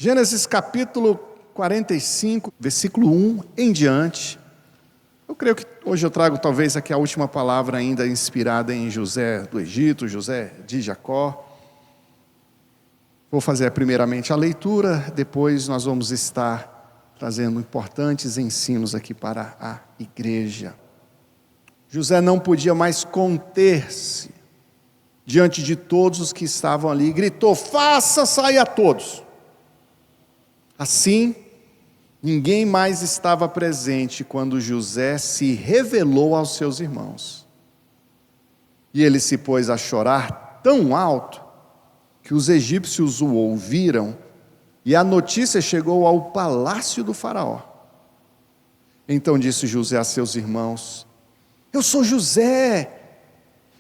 Gênesis capítulo 45, versículo 1 em diante. Eu creio que hoje eu trago talvez aqui a última palavra ainda inspirada em José do Egito, José de Jacó. Vou fazer primeiramente a leitura, depois nós vamos estar trazendo importantes ensinos aqui para a igreja. José não podia mais conter-se diante de todos os que estavam ali, e gritou: faça sair a todos. Assim, ninguém mais estava presente quando José se revelou aos seus irmãos. E ele se pôs a chorar tão alto que os egípcios o ouviram, e a notícia chegou ao palácio do faraó. Então disse José a seus irmãos: eu sou José,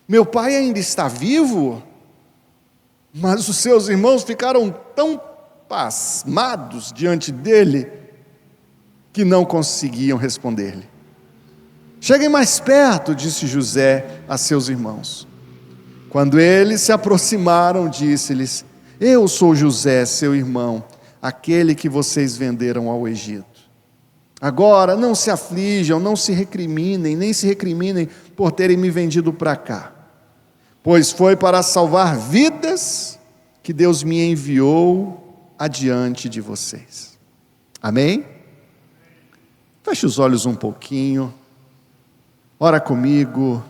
meu pai ainda está vivo? Mas os seus irmãos ficaram tão pasmados diante dele que não conseguiam responder-lhe. Cheguem mais perto, disse José a seus irmãos. Quando eles se aproximaram, disse-lhes: eu sou José, seu irmão, aquele que vocês venderam ao Egito. Agora não se aflijam, não se recriminem, nem se recriminem por terem me vendido para cá, pois foi para salvar vidas que Deus me enviou adiante de vocês. Amém? Feche os olhos um pouquinho, ora comigo,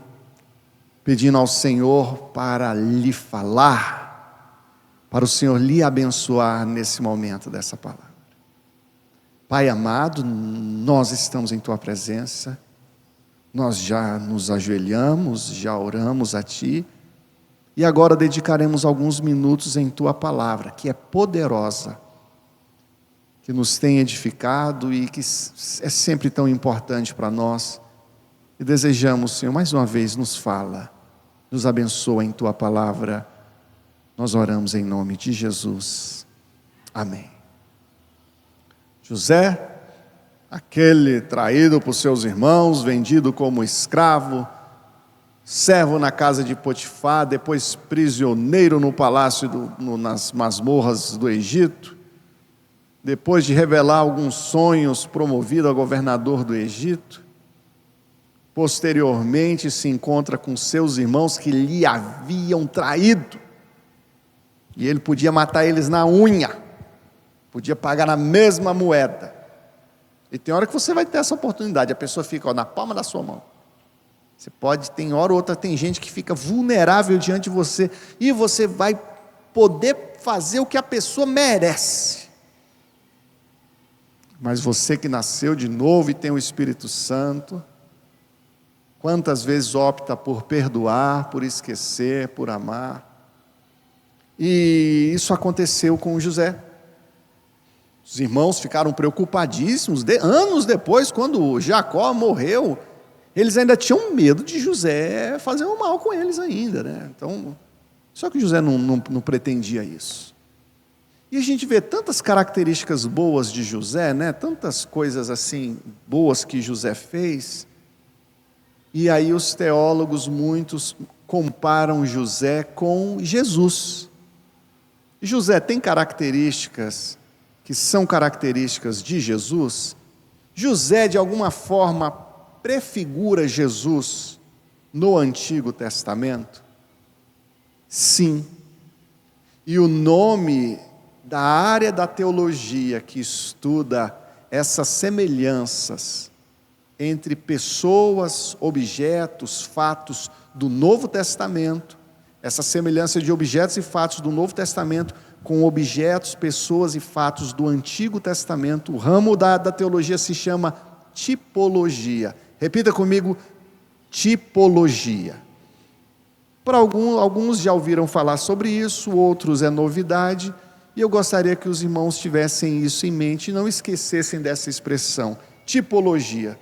pedindo ao Senhor para lhe falar, para o Senhor lhe abençoar nesse momento dessa palavra. Pai amado, nós estamos em Tua presença, nós já nos ajoelhamos, já oramos a Ti, e agora dedicaremos alguns minutos em Tua palavra, que é poderosa, que nos tem edificado e que é sempre tão importante para nós. E desejamos, Senhor, mais uma vez nos fala, nos abençoa em Tua palavra. Nós oramos em nome de Jesus. Amém. José, aquele traído por seus irmãos, vendido como escravo, servo na casa de Potifar, depois prisioneiro no palácio, nas masmorras do Egito, depois de revelar alguns sonhos, promovido a governador do Egito, posteriormente se encontra com seus irmãos que lhe haviam traído, e ele podia matar eles na unha, podia pagar na mesma moeda. E tem hora que você vai ter essa oportunidade, a pessoa fica na palma da sua mão. Você pode, tem hora ou outra, tem gente que fica vulnerável diante de você, e você vai poder fazer o que a pessoa merece. Mas você que nasceu de novo e tem o Espírito Santo, quantas vezes opta por perdoar, por esquecer, por amar? E isso aconteceu com José. Os irmãos ficaram preocupadíssimos, anos depois, quando Jacó morreu, eles ainda tinham medo de José fazer um mal com eles ainda, né? Então, só que José não pretendia isso. E a gente vê tantas características boas de José, né? Tantas coisas assim boas que José fez. E aí os teólogos, muitos, comparam José com Jesus. José tem características que são características de Jesus. José, de alguma forma, prefigura Jesus no Antigo Testamento? Sim. E o nome da área da teologia que estuda essas semelhanças entre pessoas, objetos, fatos do Novo Testamento, essa semelhança de objetos e fatos do Novo Testamento com objetos, pessoas e fatos do Antigo Testamento, o ramo da teologia se chama tipologia. Repita comigo: tipologia. Para alguns já ouviram falar sobre isso, outros é novidade, e eu gostaria que os irmãos tivessem isso em mente e não esquecessem dessa expressão. Tipologia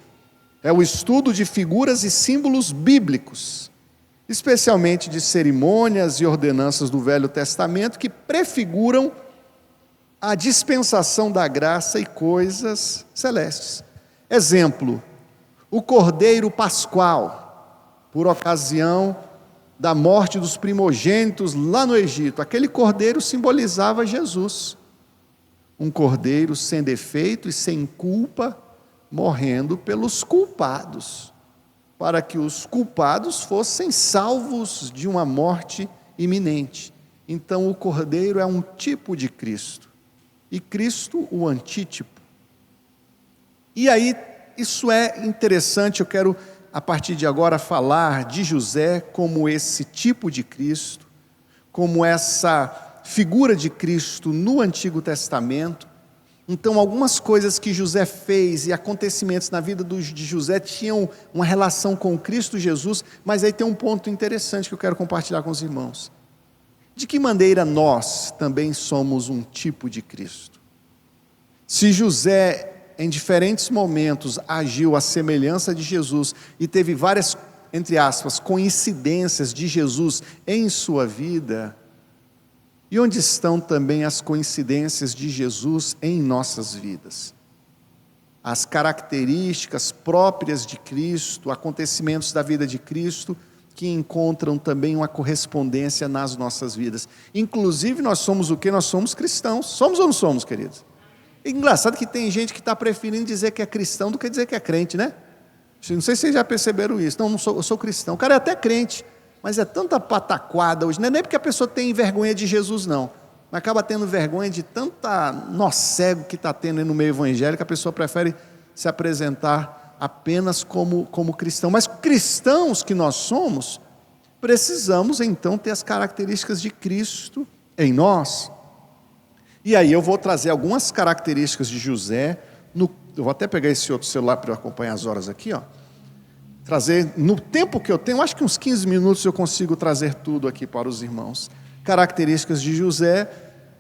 é o estudo de figuras e símbolos bíblicos, especialmente de cerimônias e ordenanças do Velho Testamento que prefiguram a dispensação da graça e coisas celestes. Exemplo: o Cordeiro Pascual, por ocasião da morte dos primogênitos lá no Egito. Aquele cordeiro simbolizava Jesus. um cordeiro sem defeito e sem culpa, morrendo pelos culpados, para que os culpados fossem salvos de uma morte iminente. Então o cordeiro é um tipo de Cristo, e Cristo o antítipo. E aí, isso é interessante, eu quero a partir de agora falar de José como esse tipo de Cristo, como essa figura de Cristo no Antigo Testamento. Então, algumas coisas que José fez e acontecimentos na vida de José tinham uma relação com Cristo Jesus, mas aí tem um ponto interessante que eu quero compartilhar com os irmãos. De que maneira nós também somos um tipo de Cristo? Se José, em diferentes momentos, agiu à semelhança de Jesus e teve várias, entre aspas, coincidências de Jesus em sua vida, e onde estão também as coincidências de Jesus em nossas vidas? As características próprias de Cristo, acontecimentos da vida de Cristo, que encontram também uma correspondência nas nossas vidas. Inclusive, nós somos o quê? Nós somos cristãos. Somos ou não somos, queridos? É engraçado que tem gente que está preferindo dizer que é cristão do que dizer que é crente, né? Não sei se vocês já perceberam isso. Não sou, eu sou cristão. O cara é até crente, mas é tanta pataquada hoje. Não é nem porque a pessoa tem vergonha de Jesus, não. Mas acaba tendo vergonha de tanta nó cego que está tendo no meio evangélico, a pessoa prefere se apresentar apenas como cristão. Mas cristãos que nós somos, precisamos então ter as características de Cristo em nós. E aí eu vou trazer algumas características de José, eu vou até pegar esse outro celular para eu acompanhar as horas aqui, ó. Trazer, no tempo que eu tenho, acho que uns 15 minutos eu consigo trazer tudo aqui para os irmãos. Características de José,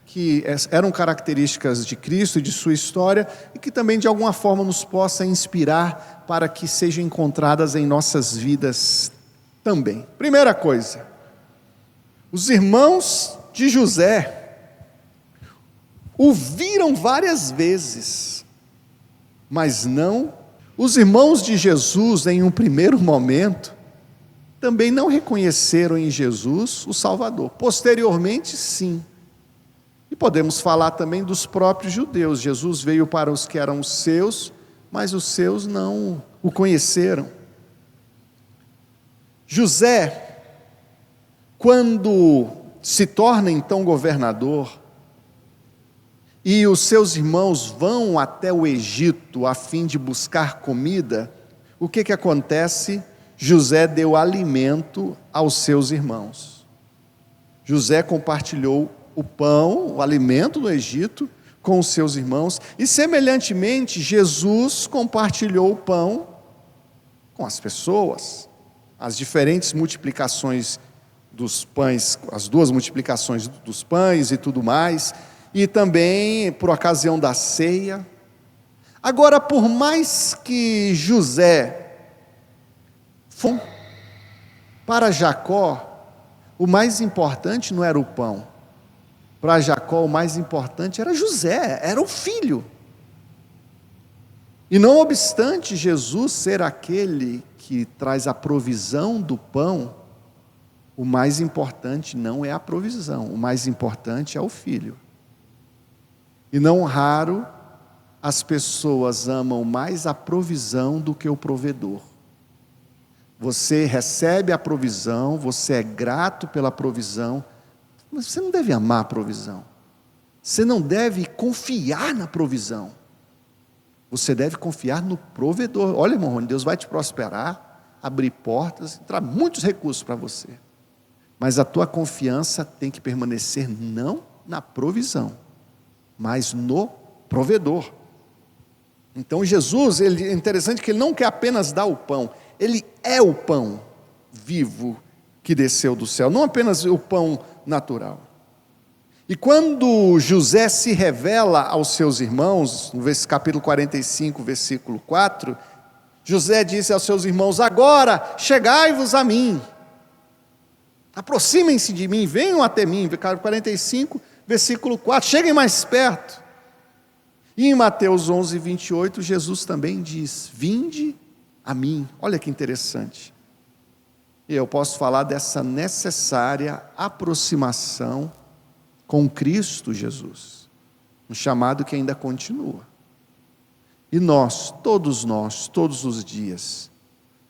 que eram características de Cristo e de sua história, e que também de alguma forma nos possa inspirar para que sejam encontradas em nossas vidas também. Primeira coisa, os irmãos de José o viram várias vezes, mas não. Os irmãos de Jesus, em um primeiro momento, também não reconheceram em Jesus o Salvador. Posteriormente, sim. E podemos falar também dos próprios judeus. Jesus veio para os que eram seus, mas os seus não o conheceram. José, quando se torna então governador, e os seus irmãos vão até o Egito a fim de buscar comida, o que acontece? José deu alimento aos seus irmãos. José compartilhou o pão, o alimento do Egito, com os seus irmãos, e semelhantemente, Jesus compartilhou o pão com as pessoas. As diferentes multiplicações dos pães, as duas multiplicações dos pães e tudo mais, e também por ocasião da ceia. Agora, por mais que José foi para Jacó, o mais importante não era o pão. Para Jacó o mais importante era José, era o filho. E não obstante Jesus ser aquele que traz a provisão do pão, o mais importante não é a provisão, o mais importante é o filho. E não raro, as pessoas amam mais a provisão do que o provedor. Você recebe a provisão, você é grato pela provisão, mas você não deve amar a provisão. Você não deve confiar na provisão. Você deve confiar no provedor. Olha, irmão Rony, Deus vai te prosperar, abrir portas, entrar muitos recursos para você. Mas a tua confiança tem que permanecer não na provisão, mas no provedor. Então Jesus, é interessante que ele não quer apenas dar o pão, ele é o pão vivo que desceu do céu, não apenas o pão natural. E quando José se revela aos seus irmãos, no capítulo 45, versículo 4, José disse aos seus irmãos: agora chegai-vos a mim, aproximem-se de mim, venham até mim. 45, versículo 4, cheguem mais perto. E em Mateus 11, 28, Jesus também diz: vinde a mim. Olha que interessante. E eu posso falar dessa necessária aproximação com Cristo Jesus. Um chamado que ainda continua. E nós, todos os dias,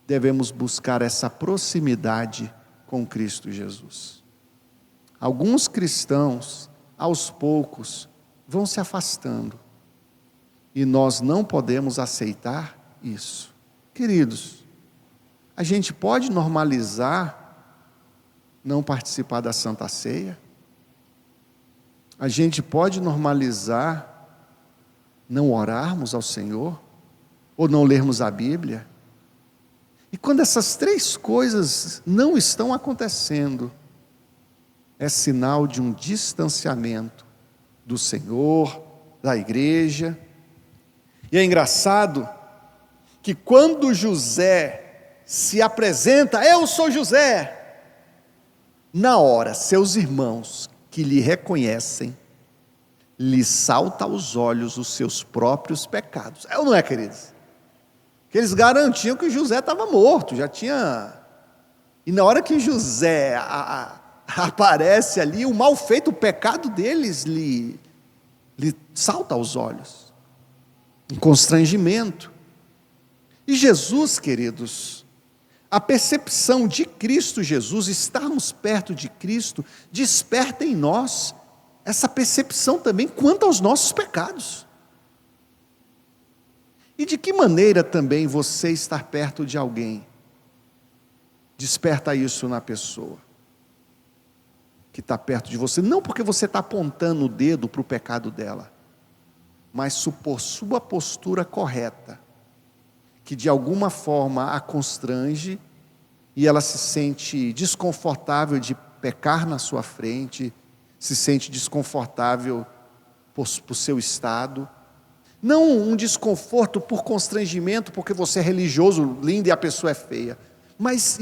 devemos buscar essa proximidade com Cristo Jesus. Alguns cristãos, aos poucos, vão se afastando. E nós não podemos aceitar isso. Queridos, a gente pode normalizar não participar da Santa Ceia? A gente pode normalizar não orarmos ao Senhor? Ou não lermos a Bíblia? E quando essas três coisas não estão acontecendo, é sinal de um distanciamento do Senhor, da igreja. E é engraçado que quando José se apresenta, eu sou José, na hora, seus irmãos que lhe reconhecem, lhe salta aos olhos os seus próprios pecados. É ou não é, queridos? Que eles garantiam que José estava morto, já tinha... E na hora que José aparece ali, o mal feito, o pecado deles lhe salta aos olhos. Um constrangimento. E Jesus, queridos, a percepção de Cristo Jesus, estarmos perto de Cristo, desperta em nós essa percepção também quanto aos nossos pecados. E de que maneira também você estar perto de alguém desperta isso na pessoa que está perto de você, não porque você está apontando o dedo para o pecado dela, mas por sua postura correta, que de alguma forma a constrange e ela se sente desconfortável de pecar na sua frente, se sente desconfortável por seu estado, não um desconforto por constrangimento, porque você é religioso, lindo e a pessoa é feia, mas,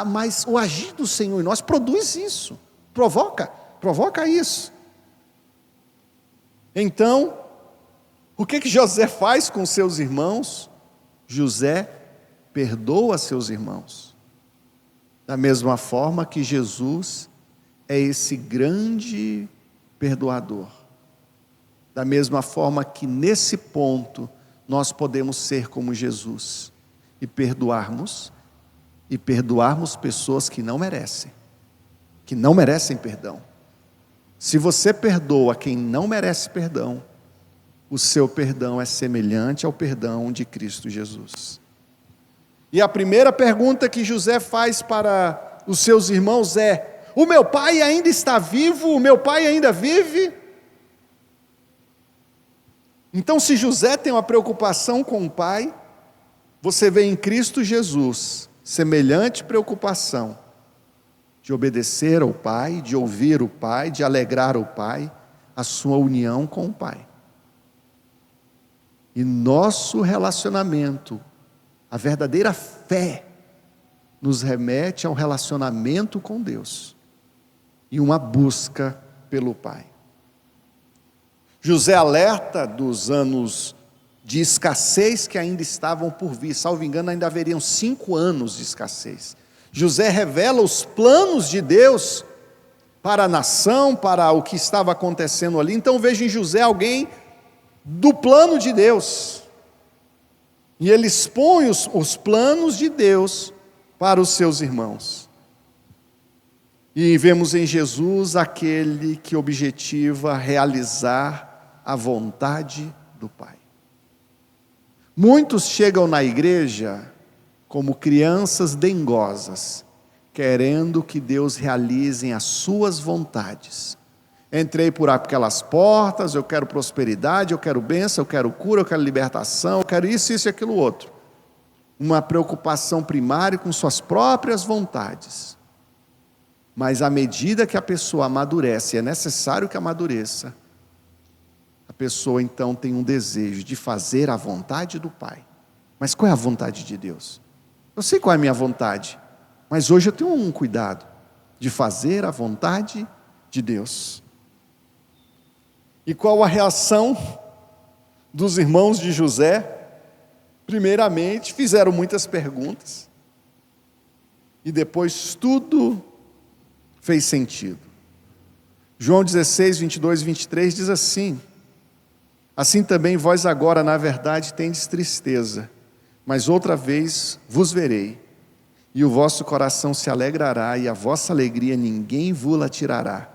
mas o agir do Senhor em nós produz isso, provoca isso. Então, o que José faz com seus irmãos? José perdoa seus irmãos, da mesma forma que Jesus é esse grande perdoador, da mesma forma que nesse ponto nós podemos ser como Jesus e perdoarmos pessoas que não merecem perdão. Se você perdoa quem não merece perdão, o seu perdão é semelhante ao perdão de Cristo Jesus. E a primeira pergunta que José faz para os seus irmãos é: o meu pai ainda está vivo? O meu pai ainda vive? Então, se José tem uma preocupação com o pai, você vê em Cristo Jesus semelhante preocupação de obedecer ao pai, de ouvir o pai, de alegrar o pai, a sua união com o pai. E nosso relacionamento, a verdadeira fé, nos remete ao relacionamento com Deus e uma busca pelo Pai. José alerta dos anos de escassez que ainda estavam por vir, salvo engano ainda haveriam 5 anos de escassez. José revela os planos de Deus para a nação, para o que estava acontecendo ali. Então vejo em José alguém do plano de Deus, e ele expõe os planos de Deus para os seus irmãos. E vemos em Jesus aquele que objetiva realizar a vontade do Pai. Muitos chegam na igreja como crianças dengosas, querendo que Deus realize as suas vontades. Entrei por aquelas portas, eu quero prosperidade, eu quero bênção, eu quero cura, eu quero libertação, eu quero isso, isso e aquilo outro. Uma preocupação primária com suas próprias vontades. Mas à medida que a pessoa amadurece, é necessário que amadureça, a pessoa então tem um desejo de fazer a vontade do Pai. Mas qual é a vontade de Deus? Eu sei qual é a minha vontade, mas hoje eu tenho um cuidado de fazer a vontade de Deus. E qual a reação dos irmãos de José? Primeiramente, fizeram muitas perguntas. E depois tudo fez sentido. João 16, 22 e 23 diz assim: Assim também vós agora, na verdade, tendes tristeza, mas outra vez vos verei, e o vosso coração se alegrará, e a vossa alegria ninguém vos-la tirará.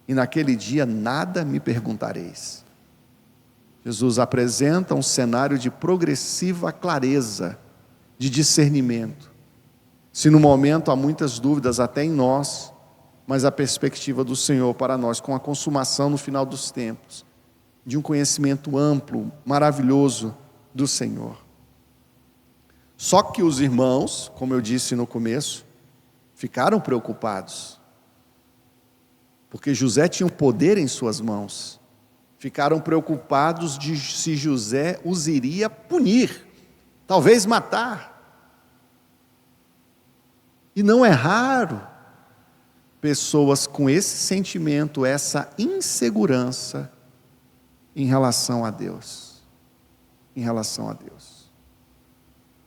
E naquele dia nada me perguntareis. Jesus apresenta um cenário de progressiva clareza, de discernimento. Se no momento há muitas dúvidas até em nós, mas a perspectiva do Senhor para nós, com a consumação no final dos tempos, de um conhecimento amplo, maravilhoso do Senhor. Só que os irmãos, como eu disse no começo, ficaram preocupados, porque José tinha um poder em suas mãos. Ficaram preocupados de se José os iria punir, talvez matar. E não é raro pessoas com esse sentimento, essa insegurança em relação a Deus. Em relação a Deus.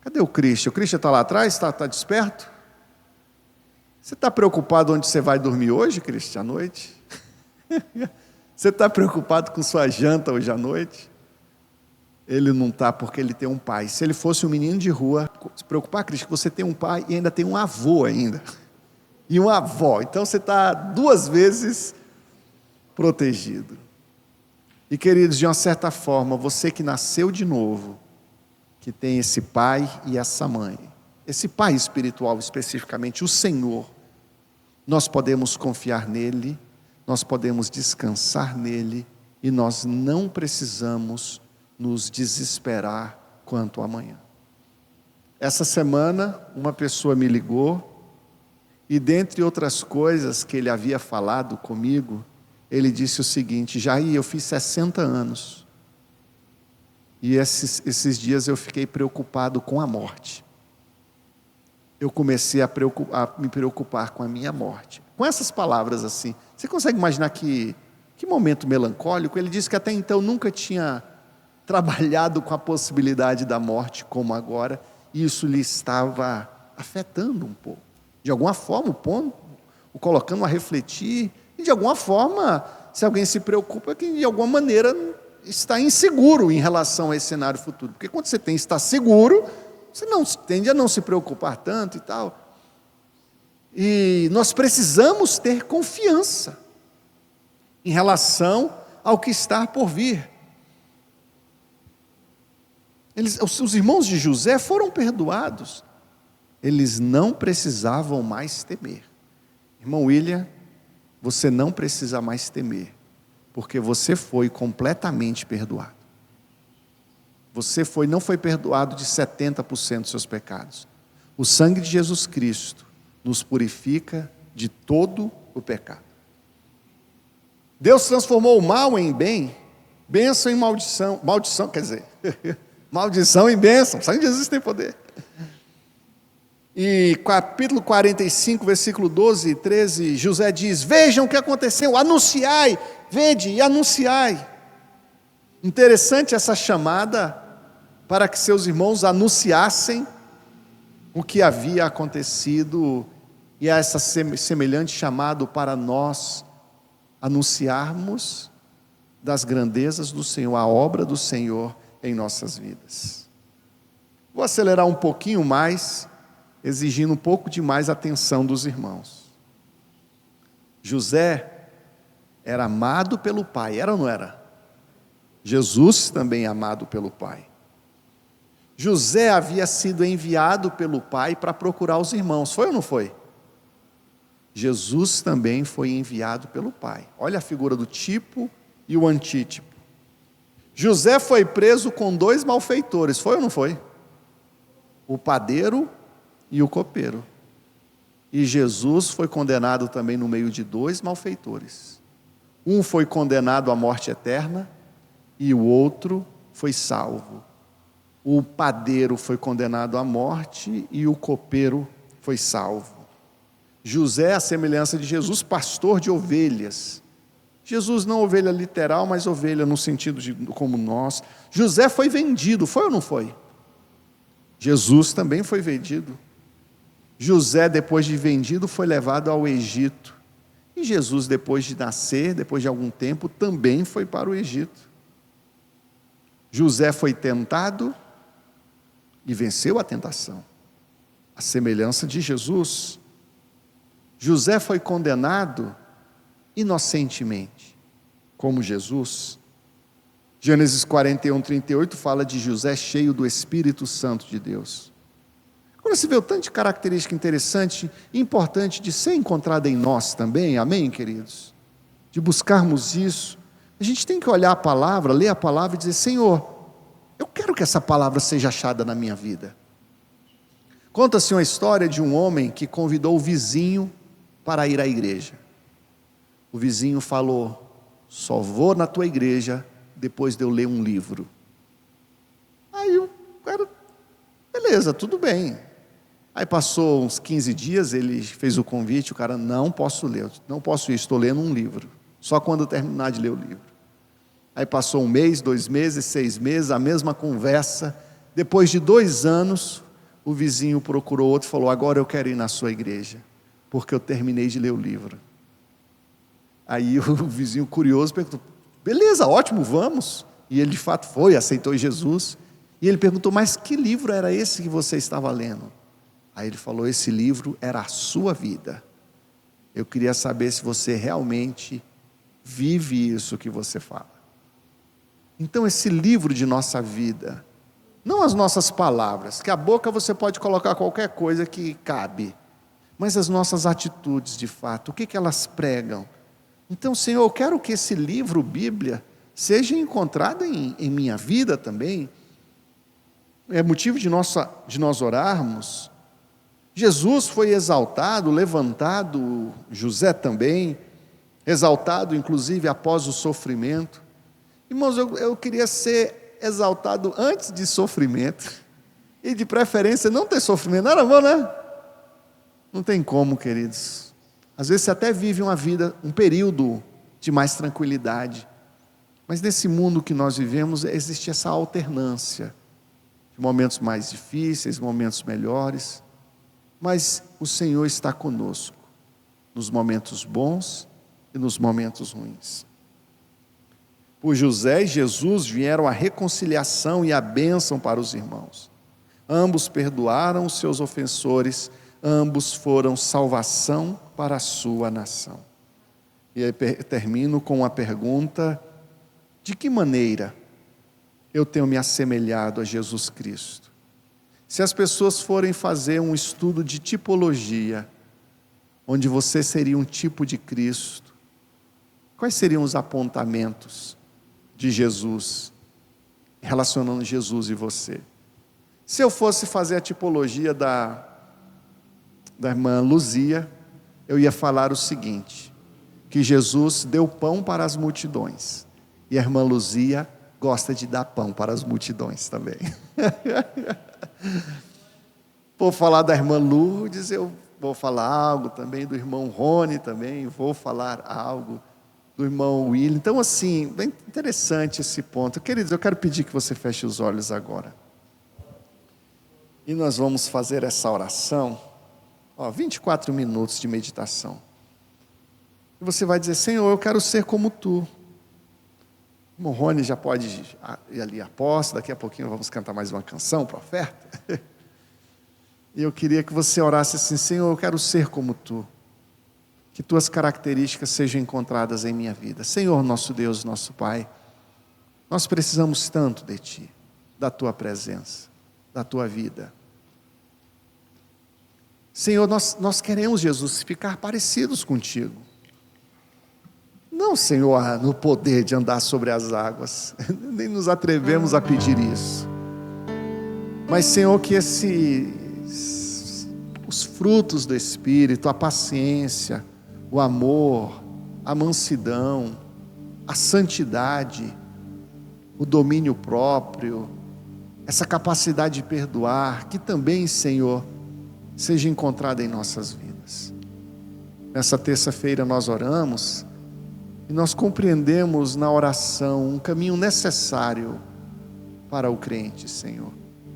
Cadê o Christian? O Christian está lá atrás? Está desperto? Você está preocupado onde você vai dormir hoje, Christian, à noite? Você está preocupado com sua janta hoje à noite? Ele não está, porque ele tem um pai. Se ele fosse um menino de rua, se preocupar, Cristo, que você tem um pai e ainda tem um avô ainda. E uma avó. Então você está 2 vezes protegido. E queridos, de uma certa forma, você que nasceu de novo, que tem esse pai e essa mãe, esse pai espiritual especificamente, o Senhor, nós podemos confiar nele, nós podemos descansar nele, e nós não precisamos nos desesperar quanto ao amanhã. Essa semana, uma pessoa me ligou, e dentre outras coisas que ele havia falado comigo, ele disse o seguinte: Jair, eu fiz 60 anos, e esses dias eu fiquei preocupado com a morte. Eu comecei a me preocupar com a minha morte. Com essas palavras assim, você consegue imaginar que momento melancólico? Ele disse que até então nunca tinha trabalhado com a possibilidade da morte como agora, e isso lhe estava afetando um pouco. De alguma forma, o colocando a refletir, e de alguma forma, se alguém se preocupa, é que de alguma maneira está inseguro em relação a esse cenário futuro. Porque quando você está seguro, você tende a não se preocupar tanto e tal. E nós precisamos ter confiança em relação ao que está por vir. Os irmãos de José foram perdoados. Eles não precisavam mais temer. Irmão William, você não precisa mais temer, porque você foi completamente perdoado. Você não foi perdoado de 70% dos seus pecados. O sangue de Jesus Cristo nos purifica de todo o pecado. Deus transformou o mal em bem, bênção em maldição, quer dizer, maldição em bênção. O sangue de Jesus tem poder. E capítulo 45, versículo 12 e 13, José diz: vejam o que aconteceu, anunciai, vede e anunciai. Interessante essa chamada para que seus irmãos anunciassem o que havia acontecido, e a essa semelhante chamado para nós anunciarmos das grandezas do Senhor, a obra do Senhor em nossas vidas. Vou acelerar um pouquinho mais, exigindo um pouco de mais atenção dos irmãos. José era amado pelo Pai, era ou não era? Jesus também é amado pelo Pai. José havia sido enviado pelo Pai para procurar os irmãos, foi ou não foi? Jesus também foi enviado pelo Pai. Olha a figura do tipo e o antítipo. José foi preso com 2 malfeitores, foi ou não foi? O padeiro e o copeiro. E Jesus foi condenado também no meio de 2 malfeitores. Um foi condenado à morte eterna e o outro foi salvo. O padeiro foi condenado à morte e o copeiro foi salvo. José, a semelhança de Jesus, pastor de ovelhas. Jesus não ovelha literal, mas ovelha no sentido de como nós. José foi vendido, foi ou não foi? Jesus também foi vendido. José, depois de vendido, foi levado ao Egito. E Jesus, depois de nascer, depois de algum tempo, também foi para o Egito. José foi tentado e venceu a tentação, a semelhança de Jesus. José foi condenado inocentemente, como Jesus. Gênesis 41, 38 fala de José cheio do Espírito Santo de Deus. Quando se vê o tanto de característica interessante e importante de ser encontrada em nós também, amém, queridos? De buscarmos isso, a gente tem que olhar a palavra, ler a palavra e dizer: Senhor, eu quero que essa palavra seja achada na minha vida. Conta-se uma história de um homem que convidou o vizinho para ir à igreja. O vizinho falou: só vou na tua igreja depois de eu ler um livro. Aí o cara, beleza, tudo bem. Aí passou uns 15 dias, ele fez o convite, o cara: não posso ler, não posso ir, estou lendo um livro, só quando eu terminar de ler o livro. Aí passou 1 mês, 2 meses, 6 meses, a mesma conversa. Depois de 2 anos, o vizinho procurou outro e falou: agora eu quero ir na sua igreja, porque eu terminei de ler o livro. Aí o vizinho curioso perguntou: beleza, ótimo, vamos. E ele de fato foi, aceitou Jesus. E ele perguntou: mas que livro era esse que você estava lendo? Aí ele falou: esse livro era a sua vida. Eu queria saber se você realmente vive isso que você fala. Então esse livro de nossa vida, não as nossas palavras, que a boca você pode colocar qualquer coisa que cabe, mas as nossas atitudes de fato, o que elas pregam. Então, Senhor, eu quero que esse livro, Bíblia, seja encontrado em minha vida também. É motivo de nós orarmos. Jesus foi exaltado, levantado, José também, exaltado inclusive após o sofrimento. Irmãos, eu queria ser exaltado antes de sofrimento, e de preferência não ter sofrimento. Não era bom, né? Não tem como, queridos. Às vezes você até vive uma vida, um período de mais tranquilidade, mas nesse mundo que nós vivemos existe essa alternância de momentos mais difíceis, momentos melhores, mas o Senhor está conosco nos momentos bons e nos momentos ruins. Por José e Jesus vieram a reconciliação e a bênção para os irmãos. Ambos perdoaram os seus ofensores, ambos foram salvação para a sua nação. E aí termino com uma pergunta: de que maneira eu tenho me assemelhado a Jesus Cristo? Se as pessoas forem fazer um estudo de tipologia, onde você seria um tipo de Cristo, quais seriam os apontamentos de Jesus, relacionando Jesus e você? Se eu fosse fazer a tipologia da irmã Luzia, eu ia falar o seguinte: que Jesus deu pão para as multidões, e a irmã Luzia gosta de dar pão para as multidões também. Vou falar da irmã Lourdes, eu vou falar algo também do irmão Rony também, vou falar algo do irmão William. Então, assim, bem interessante esse ponto. Queridos, eu quero pedir que você feche os olhos agora. E nós vamos fazer essa oração, 24 minutos de meditação. E você vai dizer: Senhor, eu quero ser como Tu. O irmão Rony já pode ir ali à posse, daqui a pouquinho vamos cantar mais uma canção para oferta. E eu queria que você orasse assim: Senhor, eu quero ser como Tu. Que Tuas características sejam encontradas em minha vida. Senhor, nosso Deus, nosso Pai, nós precisamos tanto de Ti, da Tua presença, da Tua vida. Senhor, nós queremos, Jesus, ficar parecidos contigo. Não, Senhor, no poder de andar sobre as águas, nem nos atrevemos a pedir isso. Mas, Senhor, que os frutos do Espírito, a paciência, o amor, a mansidão, a santidade, o domínio próprio, essa capacidade de perdoar, que também, Senhor, seja encontrada em nossas vidas. Nessa terça-feira nós oramos e nós compreendemos na oração um caminho necessário para o crente, Senhor,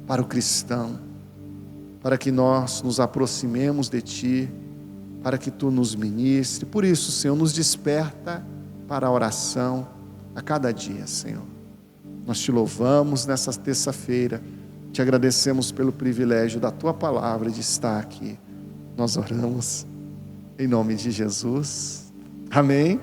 para o cristão, para que nós nos aproximemos de Ti, para que Tu nos ministre. Por isso, Senhor, nos desperta para a oração a cada dia, Senhor. Nós te louvamos nessa terça-feira, te agradecemos pelo privilégio da tua palavra de estar aqui. Nós oramos em nome de Jesus. Amém.